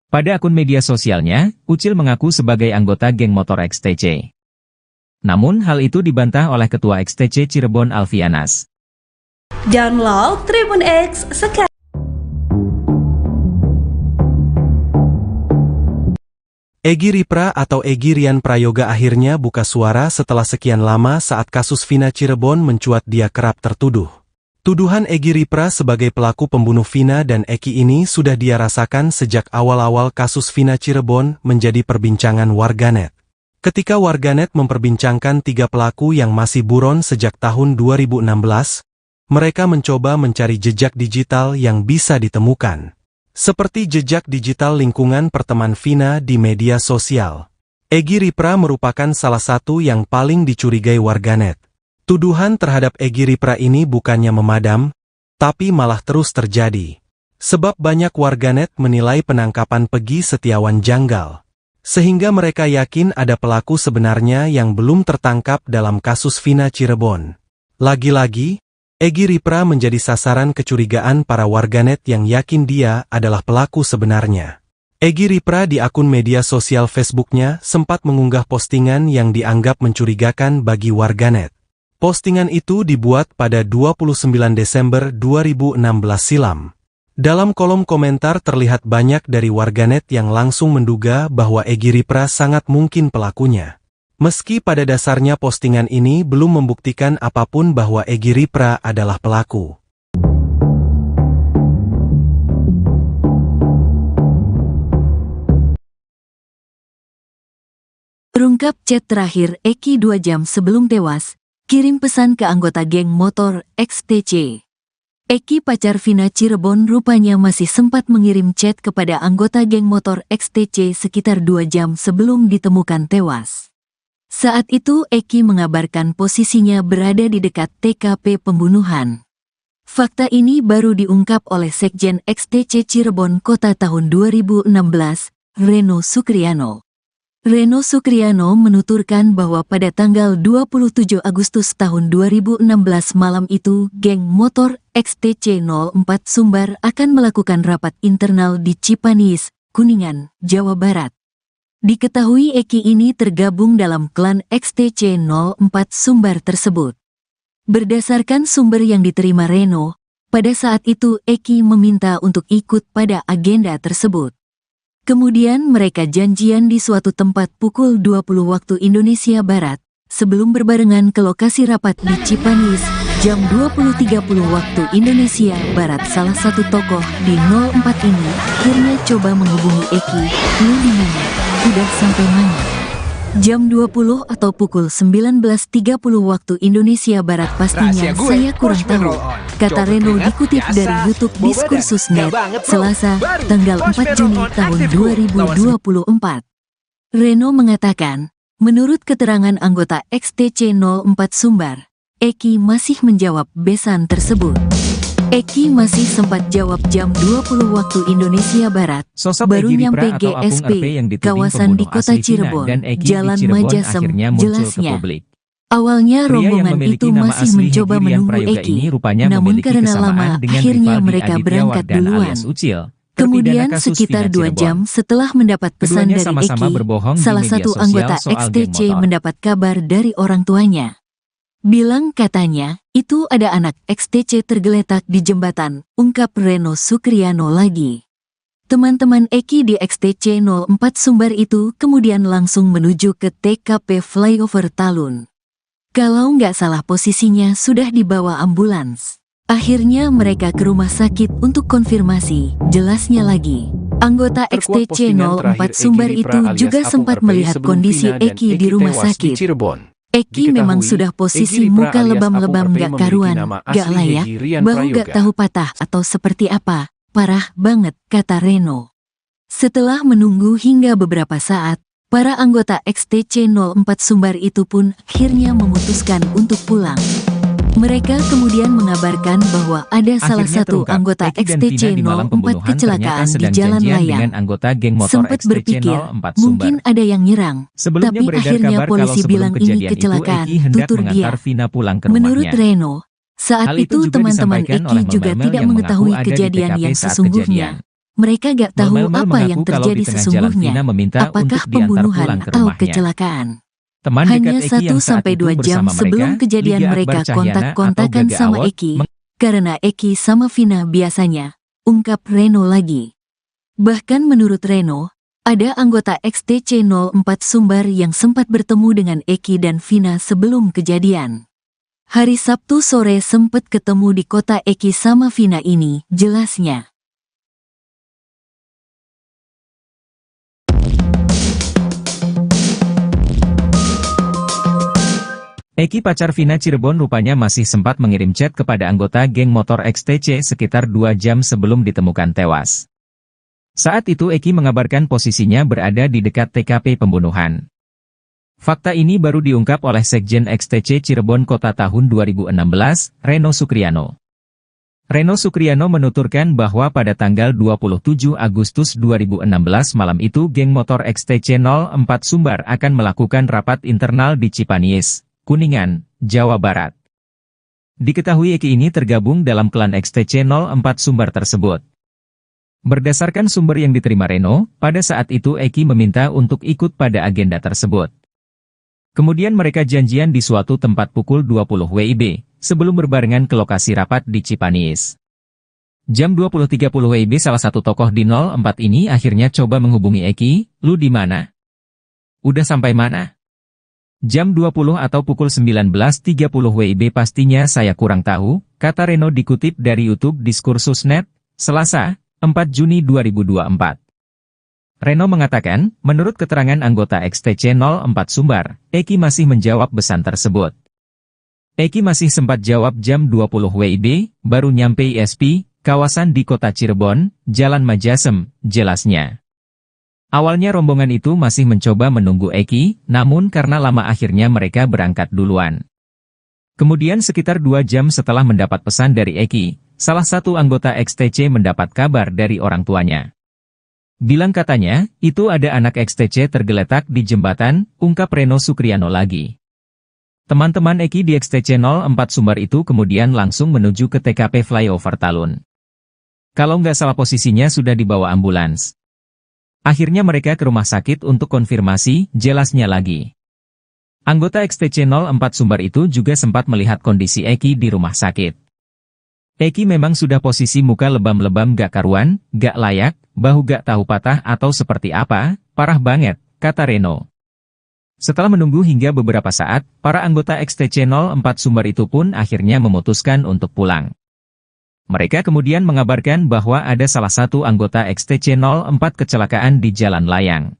Pada akun media sosialnya, Ucil mengaku sebagai anggota geng motor XTC. Namun hal itu dibantah oleh Ketua XTC Cirebon Alfianas. Download Tribun X sekarang. Egy Ripra atau Egy Rian Prayoga akhirnya buka suara setelah sekian lama saat kasus Vina Cirebon mencuat. Dia kerap tertuduh. Tuduhan Egy Ripra sebagai pelaku pembunuh Vina dan Eki ini sudah dia rasakan sejak awal-awal kasus Vina Cirebon menjadi perbincangan warganet. Ketika warganet memperbincangkan 3 pelaku yang masih buron sejak tahun 2016, mereka mencoba mencari jejak digital yang bisa ditemukan. Seperti jejak digital lingkungan perteman Vina di media sosial. Egy Ripra merupakan salah satu yang paling dicurigai warganet. Tuduhan terhadap Egy Ripra ini bukannya memadam, tapi malah terus terjadi. Sebab banyak warganet menilai penangkapan Peggy Setiawan janggal. Sehingga mereka yakin ada pelaku sebenarnya yang belum tertangkap dalam kasus Vina Cirebon. Lagi-lagi, Egy Ripra menjadi sasaran kecurigaan para warganet yang yakin dia adalah pelaku sebenarnya. Egy Ripra di akun media sosial Facebooknya sempat mengunggah postingan yang dianggap mencurigakan bagi warganet. Postingan itu dibuat pada 29 Desember 2016 silam. Dalam kolom komentar terlihat banyak dari warganet yang langsung menduga bahwa Egy Ripra sangat mungkin pelakunya. Meski pada dasarnya postingan ini belum membuktikan apapun bahwa Egy Ripra adalah pelaku. Terungkap chat terakhir Eki 2 jam sebelum tewas, kirim pesan ke anggota geng motor XTC. Eki pacar Vina Cirebon rupanya masih sempat mengirim chat kepada anggota geng motor XTC sekitar 2 jam sebelum ditemukan tewas. Saat itu Eki mengabarkan posisinya berada di dekat TKP pembunuhan. Fakta ini baru diungkap oleh Sekjen XTC Cirebon Kota tahun 2016, Reno Sukriano. Reno Sukriano menuturkan bahwa pada tanggal 27 Agustus tahun 2016 malam itu, geng motor XTC 04 Sumbar akan melakukan rapat internal di Cipanis, Kuningan, Jawa Barat. Diketahui Eki ini tergabung dalam klan XTC 04 Sumbar tersebut. Berdasarkan sumber yang diterima Reno, pada saat itu Eki meminta untuk ikut pada agenda tersebut. Kemudian mereka janjian di suatu tempat pukul 20 waktu Indonesia Barat, sebelum berbarengan ke lokasi rapat di Cipanis, jam 20.30 waktu Indonesia Barat. Salah satu tokoh di 04 ini akhirnya coba menghubungi Eki, "Lu di mana? Udah sampai mana?" Jam 20 atau pukul 19.30 waktu Indonesia Barat. Pastinya saya kurang tahu, kata Reno dikutip dari YouTube Diskursusnet, Selasa, tanggal 4 Juni tahun 2024. Reno mengatakan, menurut keterangan anggota XTC 04 Sumbar, Eki masih menjawab besan tersebut. Eki masih sempat jawab jam 20 waktu Indonesia Barat, baru nyampe GSP, kawasan di kota Cirebon, Jalan Majasem, jelasnya. Awalnya rombongan itu masih mencoba menunggu Eki, namun karena lama akhirnya mereka berangkat duluan. Kemudian sekitar 2 jam setelah mendapat pesan dari Eki, salah satu anggota XTC mendapat kabar dari orang tuanya. Bilang katanya, itu ada anak XTC tergeletak di jembatan, ungkap Reno Sukriano lagi. Teman-teman Eki di XTC 04 Sumbar itu kemudian langsung menuju ke TKP Flyover Talun. Kalau nggak salah posisinya sudah dibawa ambulans. Akhirnya mereka ke rumah sakit untuk konfirmasi, jelasnya lagi. Anggota XTC 04 Sumbar itu juga sempat melihat kondisi Eki di rumah sakit. Eki memang sudah posisi muka lebam-lebam gak karuan, gak layak, bahu gak tahu patah atau seperti apa, parah banget, kata Reno. Setelah menunggu hingga beberapa saat, para anggota XTC 04 Sumbar itu pun akhirnya memutuskan untuk pulang. Mereka kemudian mengabarkan bahwa ada salah satu anggota XTC 04 kecelakaan di jalan layang. Sempat berpikir, mungkin ada yang nyerang, tapi akhirnya polisi bilang ini kecelakaan, tutur dia. Menurut Reno, saat itu teman-teman Eki juga tidak mengetahui kejadian yang sesungguhnya. Mereka gak tahu Mel-Mel apa yang mengaku kalau terjadi di tengah jalan sesungguhnya, Vina meminta apakah untuk diantar pembunuhan pulang ke atau rumahnya. kecelakaan. Teman Hanya dekat Eki yang saat 1-2 itu jam bersama sebelum mereka, kejadian Lydia mereka Akbar Cahyana atau kontak-kontakan Gaga sama Awad, Eki, karena Eki sama Vina biasanya, ungkap Reno lagi. Bahkan menurut Reno, ada anggota XTC 04 Sumbar yang sempat bertemu dengan Eki dan Vina sebelum kejadian. Hari Sabtu sore sempat ketemu di kota Eki sama Vina ini, jelasnya. Eki pacar Vina Cirebon rupanya masih sempat mengirim chat kepada anggota geng motor XTC sekitar 2 jam sebelum ditemukan tewas. Saat itu Eki mengabarkan posisinya berada di dekat TKP pembunuhan. Fakta ini baru diungkap oleh Sekjen XTC Cirebon Kota tahun 2016, Reno Sukriano. Reno Sukriano menuturkan bahwa pada tanggal 27 Agustus 2016 malam itu geng motor XTC 04 Sumbar akan melakukan rapat internal di Cipanis, Kuningan, Jawa Barat. Diketahui Eki ini tergabung dalam klan XTC 04 Sumbar tersebut. Berdasarkan sumber yang diterima Reno, pada saat itu Eki meminta untuk ikut pada agenda tersebut. Kemudian mereka janjian di suatu tempat pukul 20 WIB, sebelum berbarengan ke lokasi rapat di Cipanis. Jam 20.30 WIB salah satu tokoh di 04 ini akhirnya coba menghubungi Eki, "Lu di mana? Udah sampai mana?" Jam 20 atau pukul 19.30 WIB pastinya saya kurang tahu, kata Reno dikutip dari YouTube Diskursus.net, Selasa, 4 Juni 2024. Reno mengatakan, menurut keterangan anggota XTC 04 Sumbar, Eki masih menjawab pesan tersebut. Eki masih sempat jawab jam 20 WIB, baru nyampe ISP, kawasan di kota Cirebon, Jalan Majasem, jelasnya. Awalnya rombongan itu masih mencoba menunggu Eki, namun karena lama akhirnya mereka berangkat duluan. Kemudian sekitar 2 jam setelah mendapat pesan dari Eki, salah satu anggota XTC mendapat kabar dari orang tuanya. Bilang katanya, itu ada anak XTC tergeletak di jembatan, ungkap Reno Sukriano lagi. Teman-teman Eki di XTC 04 Sumbar itu kemudian langsung menuju ke TKP Flyover Talun. Kalau nggak salah posisinya sudah dibawa ambulans. Akhirnya mereka ke rumah sakit untuk konfirmasi, jelasnya lagi. Anggota XTC 04 Sumbar itu juga sempat melihat kondisi Eki di rumah sakit. Eki memang sudah posisi muka lebam-lebam gak karuan, gak layak, bahu gak tahu patah atau seperti apa, parah banget, kata Reno. Setelah menunggu hingga beberapa saat, para anggota XTC 04 Sumbar itu pun akhirnya memutuskan untuk pulang. Mereka kemudian mengabarkan bahwa ada salah satu anggota XTC 04 kecelakaan di jalan layang.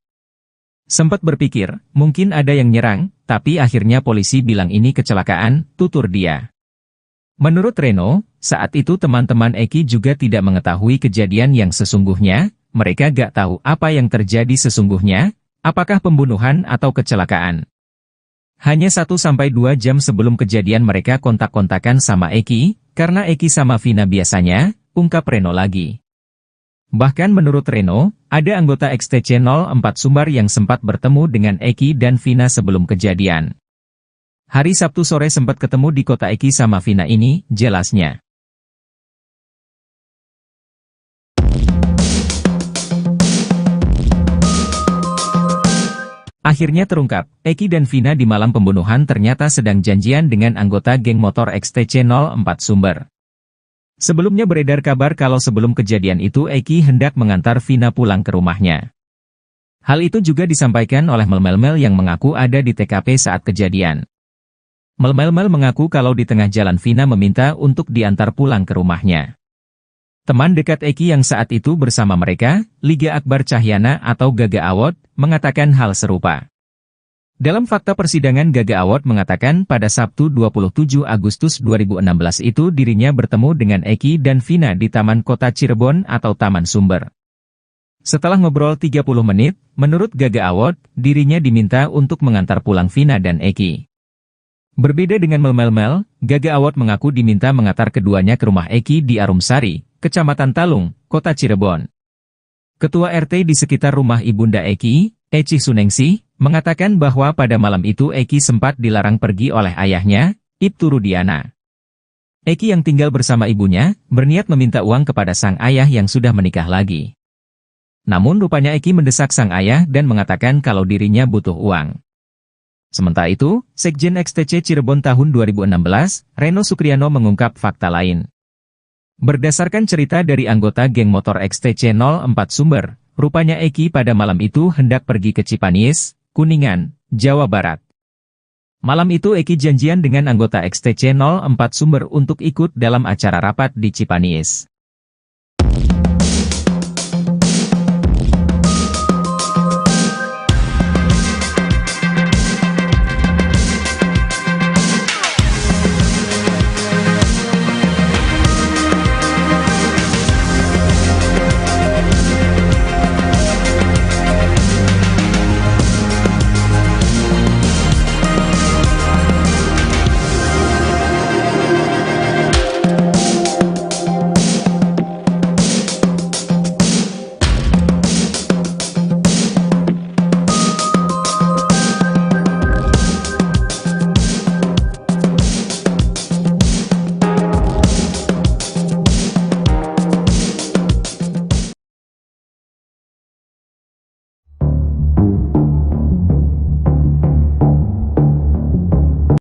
Sempat berpikir, mungkin ada yang nyerang, tapi akhirnya polisi bilang ini kecelakaan, tutur dia. Menurut Reno, saat itu teman-teman Eki juga tidak mengetahui kejadian yang sesungguhnya, mereka gak tahu apa yang terjadi sesungguhnya, apakah pembunuhan atau kecelakaan. Hanya 1-2 jam sebelum kejadian mereka kontak-kontakan sama Eki, karena Eki sama Vina biasanya, ungkap Reno lagi. Bahkan menurut Reno, ada anggota XTC 04 Sumbar yang sempat bertemu dengan Eki dan Vina sebelum kejadian. Hari Sabtu sore sempat ketemu di kota Eki sama Vina ini, jelasnya. Akhirnya terungkap, Eki dan Vina di malam pembunuhan ternyata sedang janjian dengan anggota geng motor XTC 04 Sumbar. Sebelumnya beredar kabar kalau sebelum kejadian itu Eki hendak mengantar Vina pulang ke rumahnya. Hal itu juga disampaikan oleh Mel-Mel yang mengaku ada di TKP saat kejadian. Mel-Mel mengaku kalau di tengah jalan Vina meminta untuk diantar pulang ke rumahnya. Teman dekat Eki yang saat itu bersama mereka, Lydia Akbar Cahyana atau Gaga Awad, mengatakan hal serupa. Dalam fakta persidangan Gaga Awad mengatakan pada Sabtu 27 Agustus 2016 itu dirinya bertemu dengan Eki dan Vina di Taman Kota Cirebon atau Taman Sumber. Setelah ngobrol 30 menit, menurut Gaga Awad, dirinya diminta untuk mengantar pulang Vina dan Eki. Berbeda dengan Mel-Mel, Gaga Awad mengaku diminta mengantar keduanya ke rumah Eki di Arumsari, Kecamatan Talung, Kota Cirebon. Ketua RT di sekitar rumah ibunda Eki, Eci Suningsih, mengatakan bahwa pada malam itu Eki sempat dilarang pergi oleh ayahnya, Ibtu Rudiana. Eki yang tinggal bersama ibunya, berniat meminta uang kepada sang ayah yang sudah menikah lagi. Namun rupanya Eki mendesak sang ayah dan mengatakan kalau dirinya butuh uang. Sementara itu, Sekjen XTC Cirebon tahun 2016, Reno Sukriano mengungkap fakta lain. Berdasarkan cerita dari anggota geng motor XTC 04 Sumber, rupanya Eki pada malam itu hendak pergi ke Cipanis, Kuningan, Jawa Barat. Malam itu Eki janjian dengan anggota XTC 04 Sumber untuk ikut dalam acara rapat di Cipanis.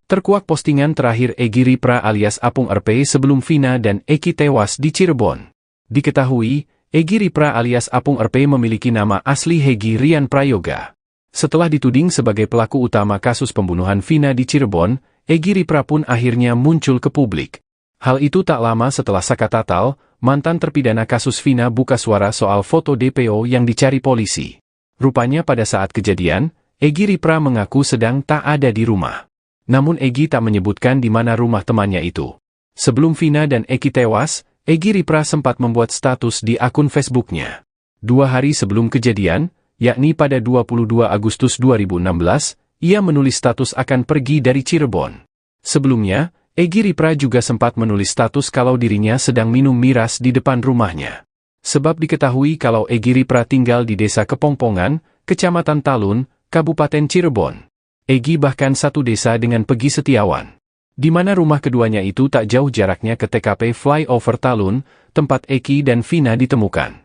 Terkuak postingan terakhir Egy Ripra alias Apung RP sebelum Vina dan Eki tewas di Cirebon. Diketahui, Egy Ripra alias Apung RP memiliki nama asli Hegi Rian Prayoga. Setelah dituding sebagai pelaku utama kasus pembunuhan Vina di Cirebon, Egy Ripra pun akhirnya muncul ke publik. Hal itu tak lama setelah Saka Tatal, mantan terpidana kasus Vina buka suara soal foto DPO yang dicari polisi. Rupanya pada saat kejadian, Egy Ripra mengaku sedang tak ada di rumah. Namun Egy tak menyebutkan di mana rumah temannya itu. Sebelum Vina dan Eki tewas, Egy Ripra sempat membuat status di akun Facebooknya. 2 hari sebelum kejadian, yakni pada 22 Agustus 2016, ia menulis status akan pergi dari Cirebon. Sebelumnya, Egy Ripra juga sempat menulis status kalau dirinya sedang minum miras di depan rumahnya. Sebab diketahui kalau Egy Ripra tinggal di Desa Kepongpongan, Kecamatan Talun, Kabupaten Cirebon. Egy bahkan satu desa dengan Pegi Setiawan, di mana rumah keduanya itu tak jauh jaraknya ke TKP Flyover Talun, tempat Eki dan Vina ditemukan.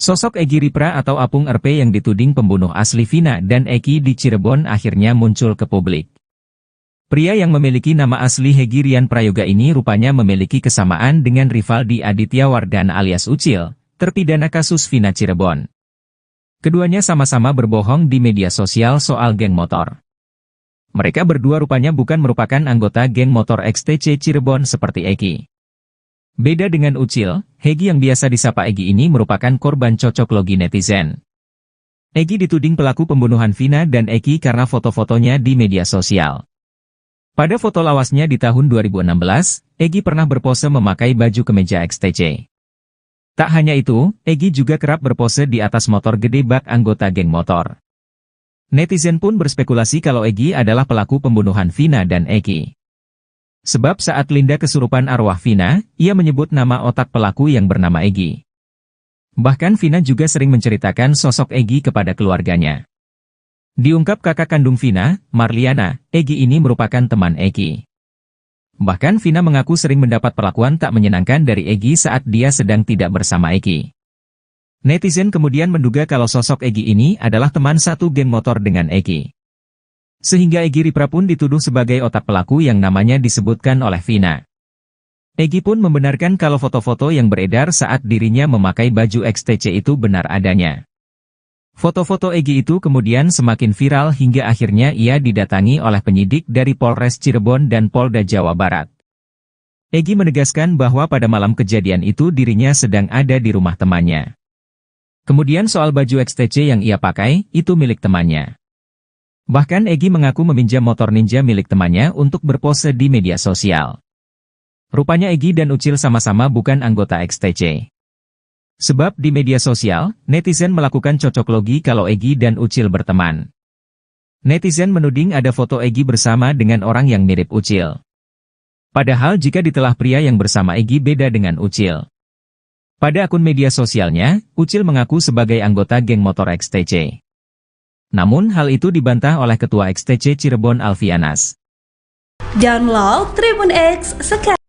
Sosok Egy Ripra atau Apung RP yang dituding pembunuh asli Vina dan Eki di Cirebon akhirnya muncul ke publik. Pria yang memiliki nama asli Hegi Rian Prayoga ini rupanya memiliki kesamaan dengan Rivaldi Aditya Wardana alias Ucil, terpidana kasus Vina Cirebon. Keduanya sama-sama berbohong di media sosial soal geng motor. Mereka berdua rupanya bukan merupakan anggota geng motor XTC Cirebon seperti Eki. Beda dengan Ucil, Hegi yang biasa disapa Egy ini merupakan korban cocok logi netizen. Egy dituding pelaku pembunuhan Vina dan Eki karena foto-fotonya di media sosial. Pada foto lawasnya di tahun 2016, Egy pernah berpose memakai baju kemeja XTC. Tak hanya itu, Egy juga kerap berpose di atas motor gede bak anggota geng motor. Netizen pun berspekulasi kalau Egy adalah pelaku pembunuhan Vina dan Eki. Sebab saat Linda kesurupan arwah Vina, ia menyebut nama otak pelaku yang bernama Egy. Bahkan Vina juga sering menceritakan sosok Egy kepada keluarganya. Diungkap kakak kandung Vina, Marliana, Egy ini merupakan teman Eki. Bahkan Vina mengaku sering mendapat perlakuan tak menyenangkan dari Egy saat dia sedang tidak bersama Eki. Netizen kemudian menduga kalau sosok Egy ini adalah teman satu geng motor dengan Eki. Sehingga Egy Ripra pun dituduh sebagai otak pelaku yang namanya disebutkan oleh Vina. Egy pun membenarkan kalau foto-foto yang beredar saat dirinya memakai baju XTC itu benar adanya. Foto-foto Egy itu kemudian semakin viral hingga akhirnya ia didatangi oleh penyidik dari Polres Cirebon dan Polda Jawa Barat. Egy menegaskan bahwa pada malam kejadian itu dirinya sedang ada di rumah temannya. Kemudian soal baju XTC yang ia pakai, itu milik temannya. Bahkan Egy mengaku meminjam motor ninja milik temannya untuk berpose di media sosial. Rupanya Egy dan Ucil sama-sama bukan anggota XTC. Sebab di media sosial, netizen melakukan cocok logi kalau Egy dan Ucil berteman. Netizen menuding ada foto Egy bersama dengan orang yang mirip Ucil. Padahal jika ditelah pria yang bersama Egy beda dengan Ucil. Pada akun media sosialnya, Ucil mengaku sebagai anggota geng motor XTC. Namun hal itu dibantah oleh Ketua XTC Cirebon Alfianas. Download Tribun X sekarang.